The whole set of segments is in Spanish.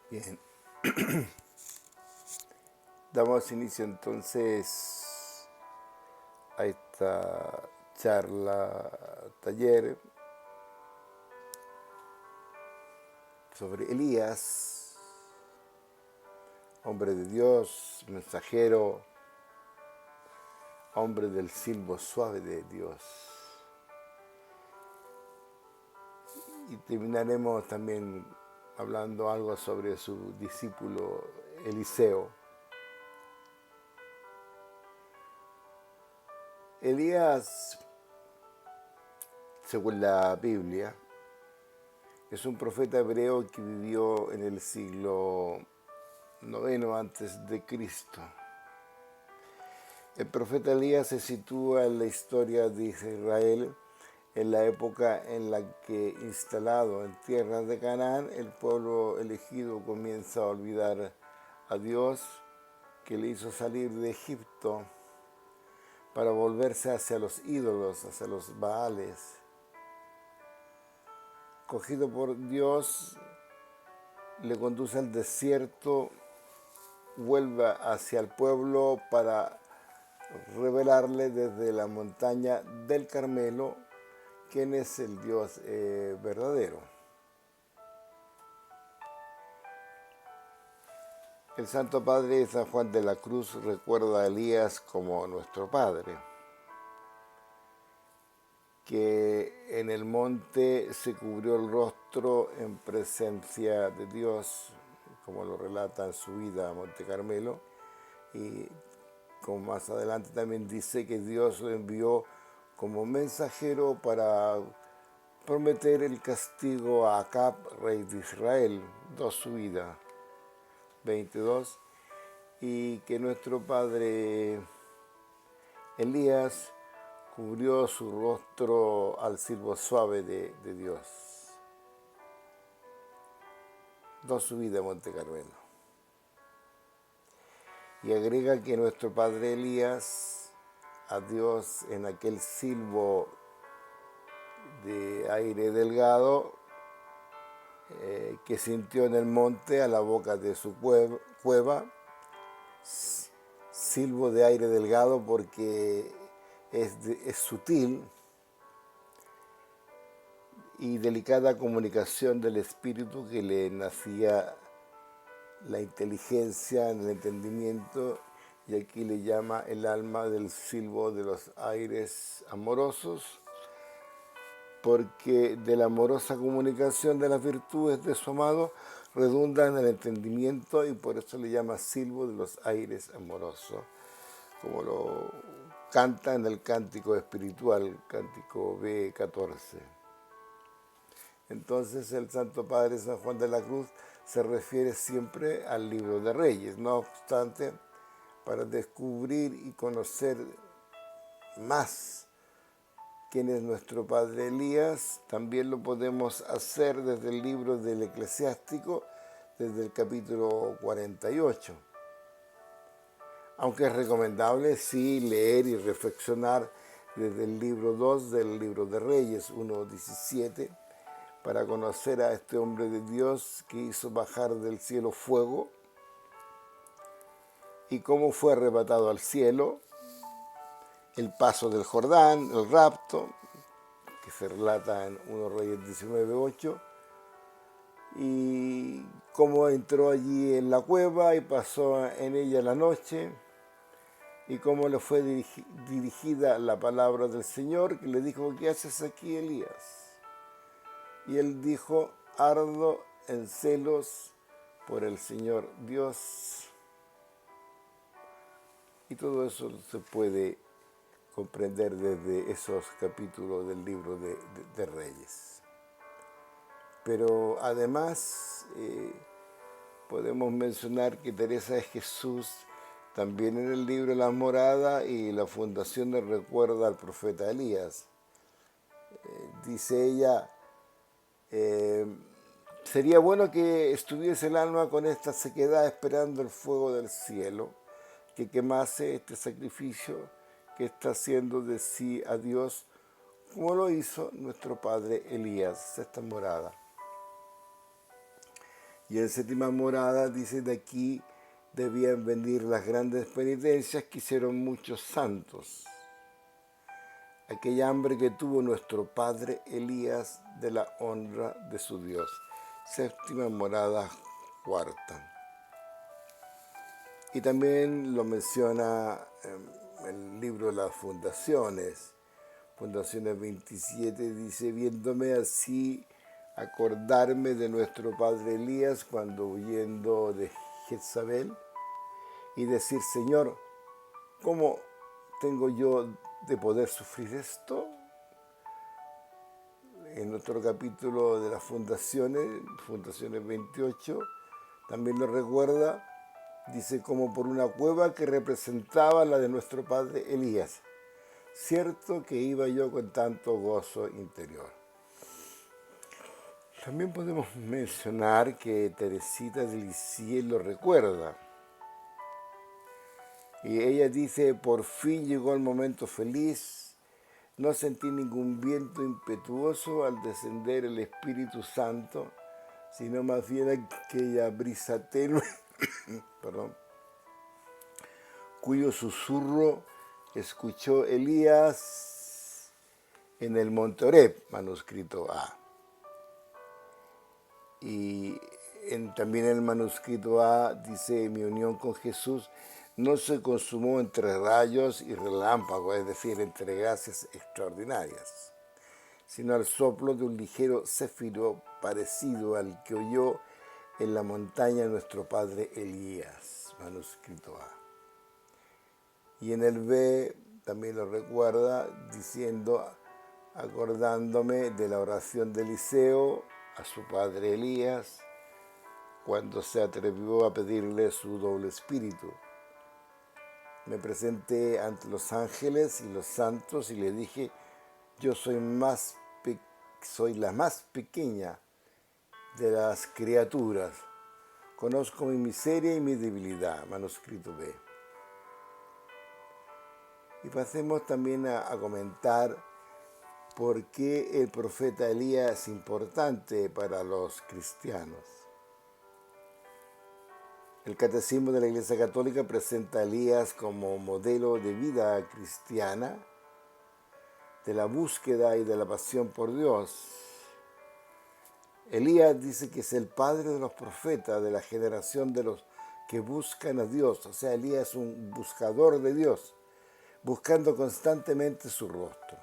Bien, damos inicio entonces a esta charla, taller sobre Elías, hombre de Dios, mensajero, hombre del silbo suave de Dios. Y terminaremos también hablando algo sobre su discípulo Eliseo. Elías, según la Biblia, es un profeta hebreo que vivió en el siglo noveno antes de Cristo. El profeta Elías se sitúa en la historia de Israel en la época en la que, instalado en tierras de Canaán, el pueblo elegido comienza a olvidar a Dios, que le hizo salir de Egipto, para volverse hacia los ídolos, hacia los Baales. Cogido por Dios, le conduce al desierto, vuelve hacia el pueblo para revelarle desde la montaña del Carmelo quién es el Dios verdadero. El Santo Padre San Juan de la Cruz recuerda a Elías como nuestro Padre, que en el monte se cubrió el rostro en presencia de Dios, como lo relata en su vida a Monte Carmelo, y como más adelante también dice que Dios lo envió como mensajero para prometer el castigo a Acab, rey de Israel, 2 su vida, 22, y que nuestro padre Elías cubrió su rostro al silbo suave de Dios, 2 su vida, Monte Carmelo. Y agrega que nuestro padre Elías a Dios en aquel silbo de aire delgado que sintió en el monte a la boca de su cueva, silbo de aire delgado porque es sutil y delicada comunicación del espíritu que le nacía la inteligencia, el entendimiento, y aquí le llama el alma del silbo de los aires amorosos, porque de la amorosa comunicación de las virtudes de su amado redunda en el entendimiento, y por eso le llama silbo de los aires amorosos, como lo canta en el cántico espiritual, cántico B14. Entonces el Santo Padre San Juan de la Cruz se refiere siempre al libro de Reyes. No obstante, para descubrir y conocer más quién es nuestro Padre Elías, también lo podemos hacer desde el libro del Eclesiástico, desde el capítulo 48. Aunque es recomendable sí leer y reflexionar desde el libro 2 del libro de Reyes, 1:17, para conocer a este hombre de Dios que hizo bajar del cielo fuego y cómo fue arrebatado al cielo, el paso del Jordán, el rapto, que se relata en 1 Reyes 19:8, y cómo entró allí en la cueva y pasó en ella la noche, y cómo le fue dirigida la palabra del Señor, que le dijo: ¿qué haces aquí, Elías? Y él dijo: ardo en celos por el Señor Dios. Y todo eso se puede comprender desde esos capítulos del libro de Reyes. Pero además podemos mencionar que Teresa de Jesús, también en el libro La Morada y la Fundación de recuerda al profeta Elías. Dice ella: sería bueno que estuviese el alma con esta sequedad esperando el fuego del cielo, que quemase este sacrificio que está haciendo de sí a Dios, como lo hizo nuestro padre Elías, esta morada. Y en séptima morada dice: de aquí debían venir las grandes penitencias que hicieron muchos santos. Aquella hambre que tuvo nuestro padre Elías de la honra de su Dios. Séptima morada cuarta. Y también lo menciona el libro de las fundaciones. Fundaciones 27 dice: viéndome así, acordarme de nuestro padre Elías cuando huyendo de Jezabel, y decir: Señor, ¿cómo tengo yo de poder sufrir esto? En otro capítulo de las Fundaciones 28, también lo recuerda, dice: como por una cueva que representaba la de nuestro padre Elías. Cierto que iba yo con tanto gozo interior. También podemos mencionar que Teresita de Lisieux lo recuerda. Y ella dice: por fin llegó el momento feliz. No sentí ningún viento impetuoso al descender el Espíritu Santo, sino más bien aquella brisa tenue, perdón, cuyo susurro escuchó Elías en el monte Horeb, manuscrito A. Y también en el manuscrito A dice: mi unión con Jesús no se consumó entre rayos y relámpagos, es decir, entre gracias extraordinarias, sino al soplo de un ligero céfiro parecido al que oyó en la montaña nuestro padre Elías, manuscrito A. Y en el B también lo recuerda diciendo: acordándome de la oración de Eliseo a su padre Elías, cuando se atrevió a pedirle su doble espíritu. Me presenté ante los ángeles y los santos y le dije: yo soy la más pequeña de las criaturas. Conozco mi miseria y mi debilidad. Manuscrito B. Y pasemos también a comentar por qué el profeta Elías es importante para los cristianos. El Catecismo de la Iglesia Católica presenta a Elías como modelo de vida cristiana, de la búsqueda y de la pasión por Dios. Elías dice que es el padre de los profetas, de la generación de los que buscan a Dios. O sea, Elías es un buscador de Dios, buscando constantemente su rostro.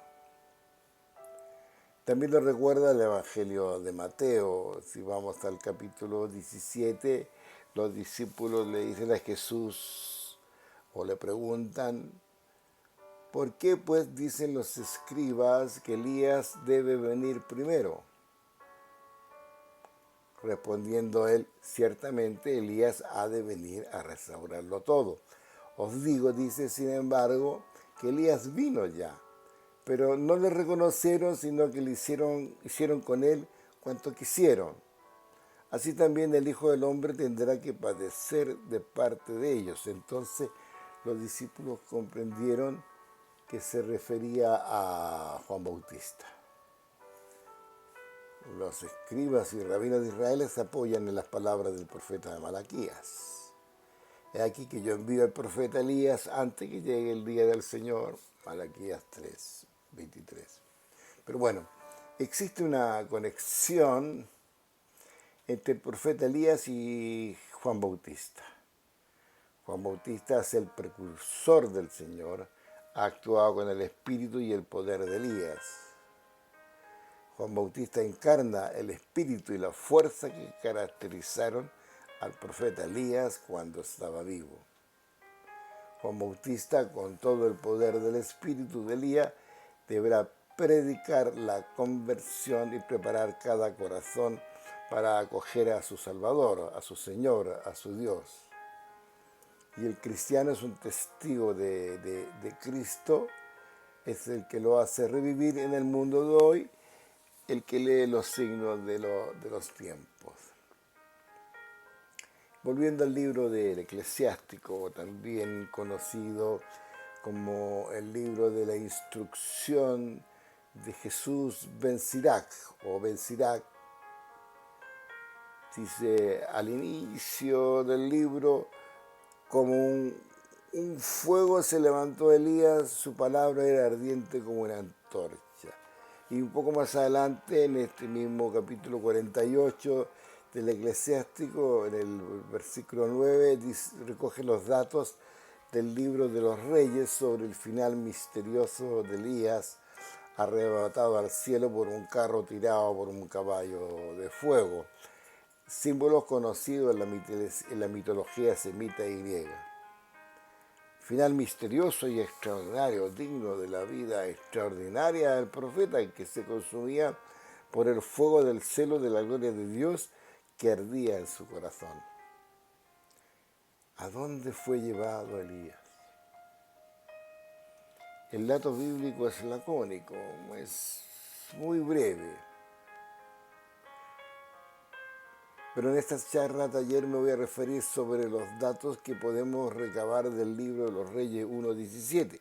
También lo recuerda el Evangelio de Mateo. Si vamos al capítulo 17, los discípulos le dicen a Jesús, o le preguntan: ¿por qué pues dicen los escribas que Elías debe venir primero? Respondiendo él: ciertamente Elías ha de venir a restaurarlo todo. Os digo, dice, sin embargo, que Elías vino ya, pero no le reconocieron, sino que hicieron con él cuanto quisieron. Así también el Hijo del Hombre tendrá que padecer de parte de ellos. Entonces los discípulos comprendieron que se refería a Juan Bautista. Los escribas y rabinos de Israel se apoyan en las palabras del profeta Malaquías. Es aquí que yo envío al profeta Elías antes que llegue el día del Señor. Malaquías 3, 23. Pero bueno, existe una conexión entre el profeta Elías y Juan Bautista. Juan Bautista es el precursor del Señor, ha actuado con el espíritu y el poder de Elías. Juan Bautista encarna el espíritu y la fuerza que caracterizaron al profeta Elías cuando estaba vivo. Juan Bautista, con todo el poder del espíritu de Elías, deberá predicar la conversión y preparar cada corazón para acoger a su Salvador, a su Señor, a su Dios. Y el cristiano es un testigo de Cristo, es el que lo hace revivir en el mundo de hoy, el que lee los signos de los tiempos. Volviendo al libro del Eclesiástico, también conocido como el libro de la instrucción de Jesús Ben Sirac o Ben Sirac, Dice al inicio del libro, como un fuego se levantó Elías, su palabra era ardiente como una antorcha. Y un poco más adelante, en este mismo capítulo 48 del Eclesiástico, en el versículo 9, recoge los datos del libro de los Reyes sobre el final misterioso de Elías, arrebatado al cielo por un carro tirado por un caballo de fuego, símbolos conocidos en la mitología semita y griega. Final misterioso y extraordinario, digno de la vida extraordinaria del profeta, que se consumía por el fuego del celo de la gloria de Dios que ardía en su corazón. ¿A dónde fue llevado Elías? El dato bíblico es lacónico, es muy breve. Pero en esta charla taller me voy a referir sobre los datos que podemos recabar del libro de los Reyes 1.17,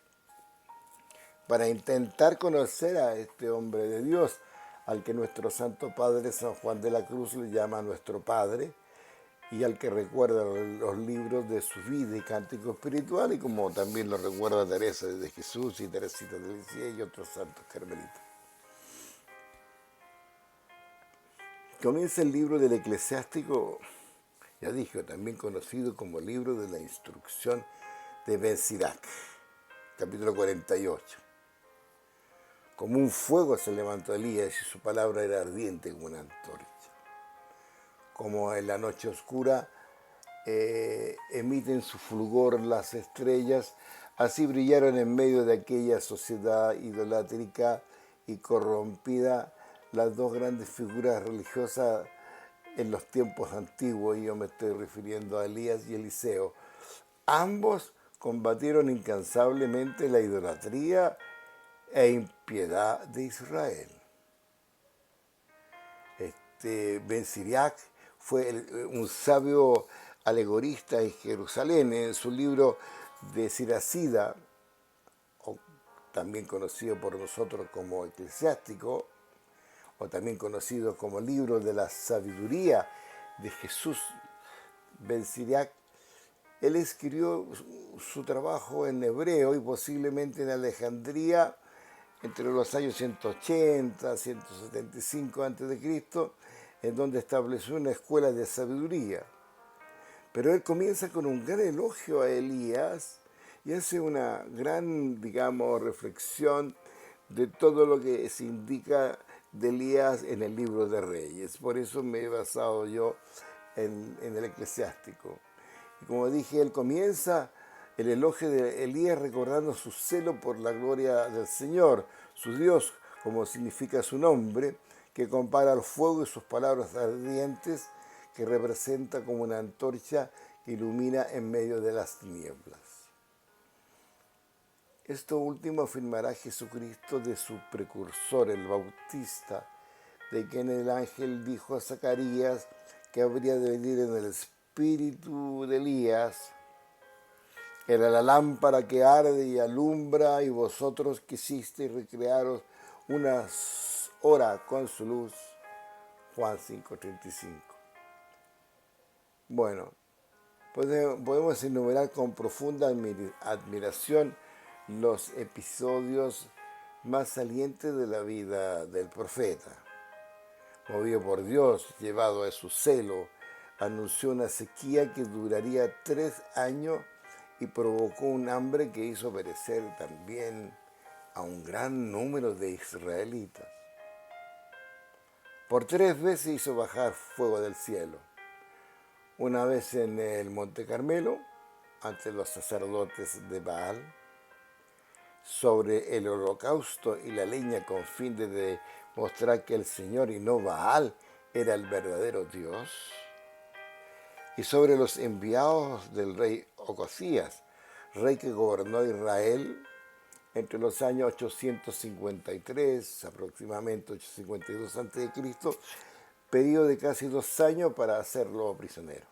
para intentar conocer a este hombre de Dios, al que nuestro Santo Padre San Juan de la Cruz le llama nuestro Padre, y al que recuerda los libros de su vida y cántico espiritual, y como también lo recuerda Teresa de Jesús y Teresita de Lisieux y otros santos carmelitas. Comienza el libro del Eclesiástico, ya dije, también conocido como libro de la instrucción de Ben-Sirac, capítulo 48. Como un fuego se levantó Elías y su palabra era ardiente como una antorcha. Como en la noche oscura emiten su fulgor las estrellas, así brillaron en medio de aquella sociedad idolátrica y corrompida las dos grandes figuras religiosas en los tiempos antiguos, y yo me estoy refiriendo a Elías y Eliseo. Ambos combatieron incansablemente la idolatría e impiedad de Israel. Ben-Sirac fue un sabio alegorista en Jerusalén. En su libro de Siracida, o también conocido por nosotros como Eclesiástico, o también conocido como libro de la sabiduría de Jesús, Ben-Sirac, él escribió su trabajo en hebreo y posiblemente en Alejandría entre los años 180 y 175 a.C., en donde estableció una escuela de sabiduría. Pero él comienza con un gran elogio a Elías y hace una gran, reflexión de todo lo que se indica de Elías en el libro de Reyes. Por eso me he basado yo en el Eclesiástico. Y como dije, él comienza el elogio de Elías recordando su celo por la gloria del Señor, su Dios, como significa su nombre, que compara al fuego y sus palabras ardientes, que representa como una antorcha que ilumina en medio de las tinieblas. Esto último afirmará Jesucristo de su precursor, el Bautista, de quien el ángel dijo a Zacarías que habría de venir en el espíritu de Elías. Era la lámpara que arde y alumbra, y vosotros quisisteis recrearos unas horas con su luz. Juan 5:35. Bueno, podemos enumerar con profunda admiración los episodios más salientes de la vida del profeta. Movido por Dios, llevado a su celo, anunció una sequía que duraría 3 años y provocó un hambre que hizo perecer también a un gran número de israelitas. Por 3 veces hizo bajar fuego del cielo. Una vez en el Monte Carmelo, ante los sacerdotes de Baal, sobre el holocausto y la leña, con fin de demostrar que el Señor y no Baal era el verdadero Dios, y sobre los enviados del rey Ocosías, rey que gobernó Israel entre los años 853, aproximadamente 852 a.C., periodo de casi 2 años para hacerlo prisionero.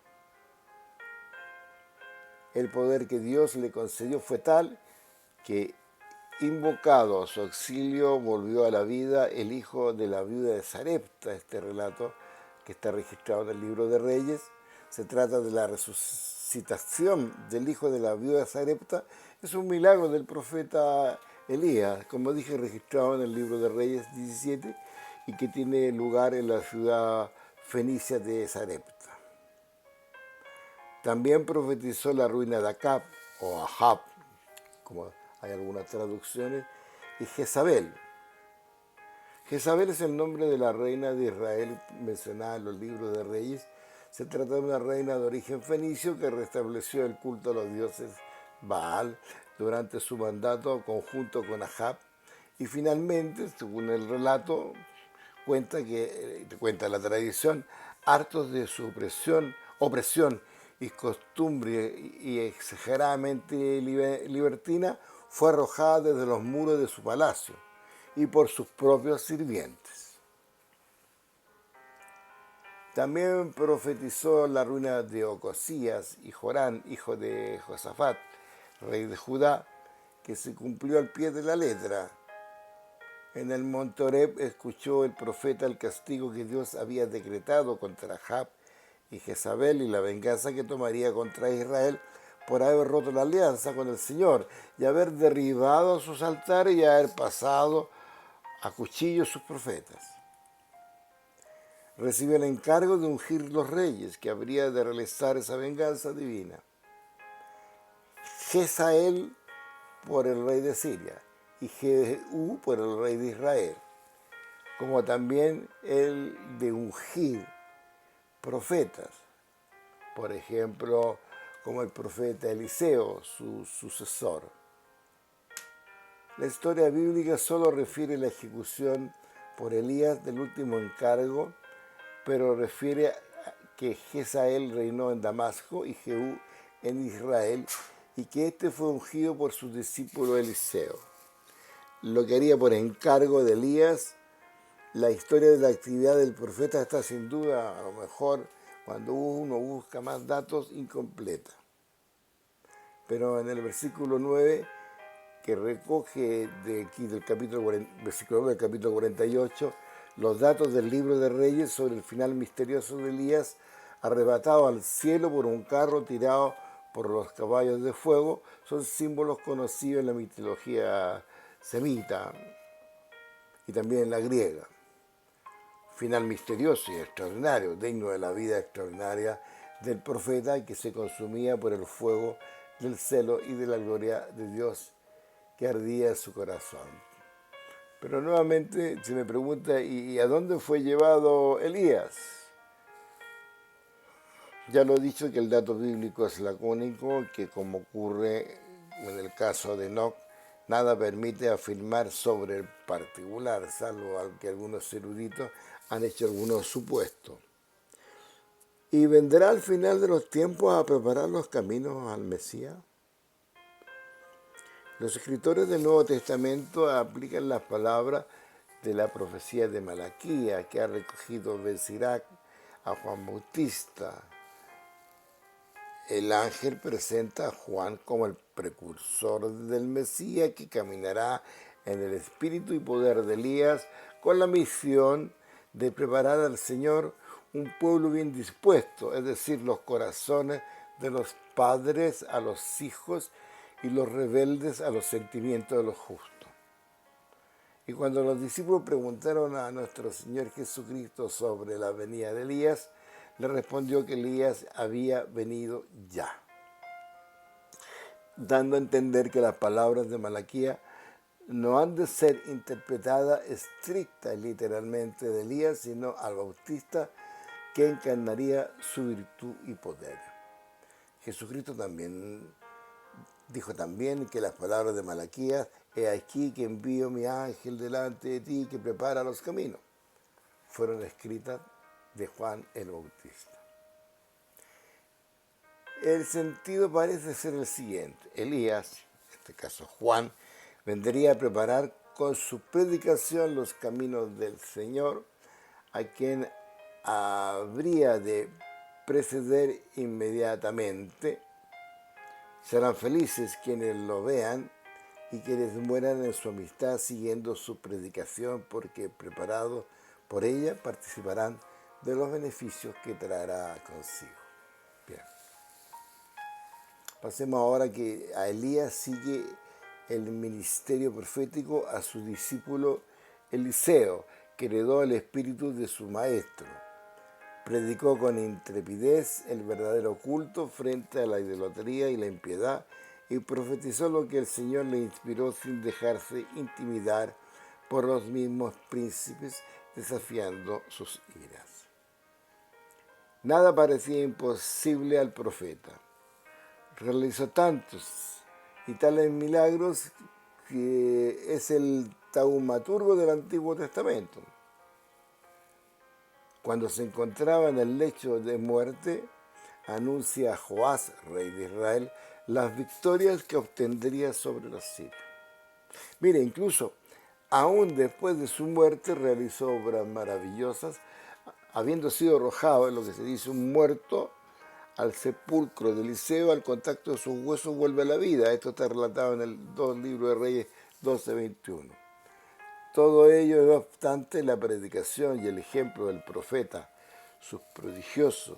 El poder que Dios le concedió fue tal que, invocado a su auxilio, volvió a la vida el hijo de la viuda de Sarepta, este relato que está registrado en el libro de Reyes. Se trata de la resucitación del hijo de la viuda Sarepta. Es un milagro del profeta Elías, como dije, registrado en el libro de Reyes 17 y que tiene lugar en la ciudad fenicia de Sarepta. También profetizó la ruina de Acab, o Ahab, como hay algunas traducciones, y Jezabel. Jezabel es el nombre de la reina de Israel mencionada en los libros de Reyes. Se trata de una reina de origen fenicio que restableció el culto a los dioses Baal durante su mandato conjunto con Ahab. Y finalmente, según el relato, cuenta la tradición, hartos de su opresión y costumbre y exageradamente libertina, fue arrojada desde los muros de su palacio y por sus propios sirvientes. También profetizó la ruina de Ocosías y Jorán, hijo de Josafat, rey de Judá, que se cumplió al pie de la letra. En el monte Horeb escuchó el profeta el castigo que Dios había decretado contra Ahab y Jezabel y la venganza que tomaría contra Israel por haber roto la alianza con el Señor y haber derribado sus altares y haber pasado a cuchillo sus profetas. Recibió el encargo de ungir los reyes que habría de realizar esa venganza divina. Jezael por el rey de Siria y Jehú por el rey de Israel, como también el de ungir profetas, por ejemplo, como el profeta Eliseo, su sucesor. La historia bíblica solo refiere la ejecución por Elías del último encargo, pero refiere a que Jezael reinó en Damasco y Jehú en Israel, y que éste fue ungido por su discípulo Eliseo. Lo que haría por encargo de Elías. La historia de la actividad del profeta está sin duda, a lo mejor, cuando uno busca más datos, incompleta. Pero en el versículo 9, que recoge de aquí del versículo 9 del capítulo 48, los datos del libro de Reyes sobre el final misterioso de Elías, arrebatado al cielo por un carro tirado por los caballos de fuego, son símbolos conocidos en la mitología semita y también en la griega. Final misterioso y extraordinario, digno de la vida extraordinaria del profeta que se consumía por el fuego del celo y de la gloria de Dios que ardía en su corazón. Pero nuevamente se me pregunta, ¿y a dónde fue llevado Elías? Ya lo he dicho que el dato bíblico es lacónico, que como ocurre en el caso de Enoc, nada permite afirmar sobre el particular, salvo que algunos eruditos han hecho algunos supuestos. ¿Y vendrá al final de los tiempos a preparar los caminos al Mesías? Los escritores del Nuevo Testamento aplican las palabras de la profecía de Malaquía, que ha recogido Ben-Sirac a Juan Bautista. El ángel presenta a Juan como el precursor del Mesías que caminará en el espíritu y poder de Elías con la misión de preparar al Señor un pueblo bien dispuesto, es decir, los corazones de los padres a los hijos y los rebeldes a los sentimientos de los justos. Y cuando los discípulos preguntaron a nuestro Señor Jesucristo sobre la venida de Elías, le respondió que Elías había venido ya, dando a entender que las palabras de Malaquía no han de ser interpretadas estricta y literalmente de Elías, sino al Bautista que encarnaría su virtud y poder. Jesucristo dijo también que las palabras de Malaquías, he aquí que envío mi ángel delante de ti que prepara los caminos, fueron escritas de Juan el Bautista. El sentido parece ser el siguiente: Elías, en este caso Juan, vendría a preparar con su predicación los caminos del Señor, a quien habría de preceder inmediatamente. Serán felices quienes lo vean y quienes mueran en su amistad siguiendo su predicación, porque preparados por ella participarán de los beneficios que traerá consigo. Bien. Pasemos ahora que a Elías sigue el ministerio profético a su discípulo Eliseo, que heredó el espíritu de su maestro. Predicó con intrepidez el verdadero culto frente a la idolatría y la impiedad, y profetizó lo que el Señor le inspiró sin dejarse intimidar por los mismos príncipes, desafiando sus iras. Nada parecía imposible al profeta. Realizó tantos y tales milagros que es el taumaturgo del Antiguo Testamento. Cuando se encontraba en el lecho de muerte, anuncia a Joás, rey de Israel, las victorias que obtendría sobre los sirios. Mire, incluso aún después de su muerte realizó obras maravillosas, habiendo sido arrojado en lo que se dice un muerto al sepulcro de Eliseo, al contacto de sus huesos vuelve a la vida. Esto está relatado en el 2 libro de Reyes 12:21. Todo ello, no obstante, la predicación y el ejemplo del profeta, sus prodigios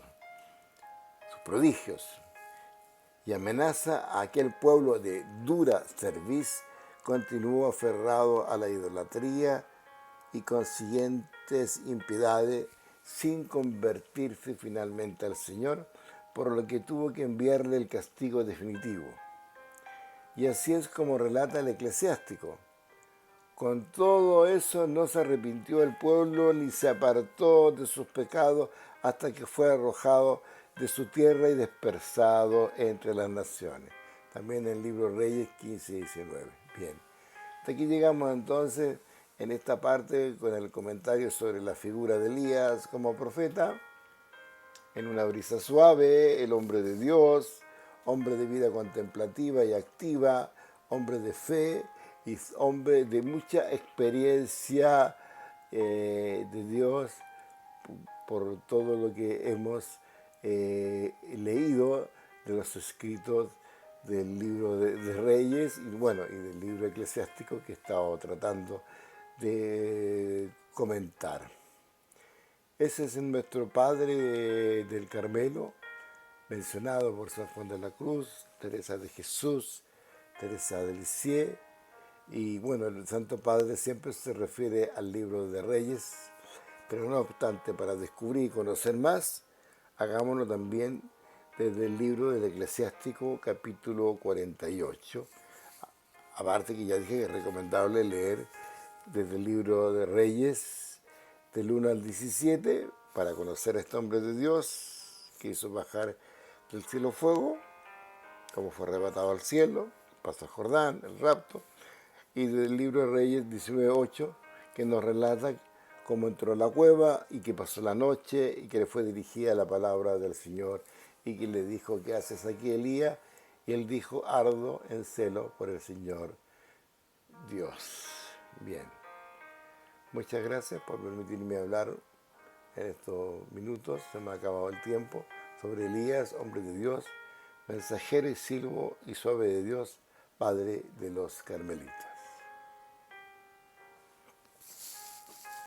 y amenaza a aquel pueblo de dura cerviz, continuó aferrado a la idolatría y consiguientes impiedades sin convertirse finalmente al Señor, por lo que tuvo que enviarle el castigo definitivo. Y así es como relata el Eclesiástico. Con todo eso no se arrepintió el pueblo ni se apartó de sus pecados hasta que fue arrojado de su tierra y dispersado entre las naciones. También en el libro Reyes 15 y 19. Bien, hasta aquí llegamos entonces en esta parte con el comentario sobre la figura de Elías como profeta. En una brisa suave, el hombre de Dios, hombre de vida contemplativa y activa, hombre de fe y hombre de mucha experiencia de Dios por todo lo que hemos leído de los escritos del libro de Reyes y del libro eclesiástico que he estado tratando de comentar. Ese es nuestro Padre del Carmelo, mencionado por San Juan de la Cruz, Teresa de Jesús, Teresa de Lisieux. Y el Santo Padre siempre se refiere al libro de Reyes, pero no obstante, para descubrir y conocer más, hagámoslo también desde el libro del Eclesiástico, capítulo 48. Aparte que ya dije que es recomendable leer desde el libro de Reyes, del 1 al 17, para conocer a este hombre de Dios que hizo bajar del cielo fuego, como fue arrebatado al cielo, pasó a Jordán, el rapto, y del libro de Reyes 19:8, que nos relata cómo entró a la cueva y que pasó la noche y que le fue dirigida la palabra del Señor y que le dijo: ¿qué haces aquí, Elías? Y él dijo: ardo en celo por el Señor Dios. Bien. Muchas gracias por permitirme hablar en estos minutos. Se me ha acabado el tiempo. Sobre Elías, hombre de Dios, mensajero y siervo y suave de Dios, padre de los carmelitas.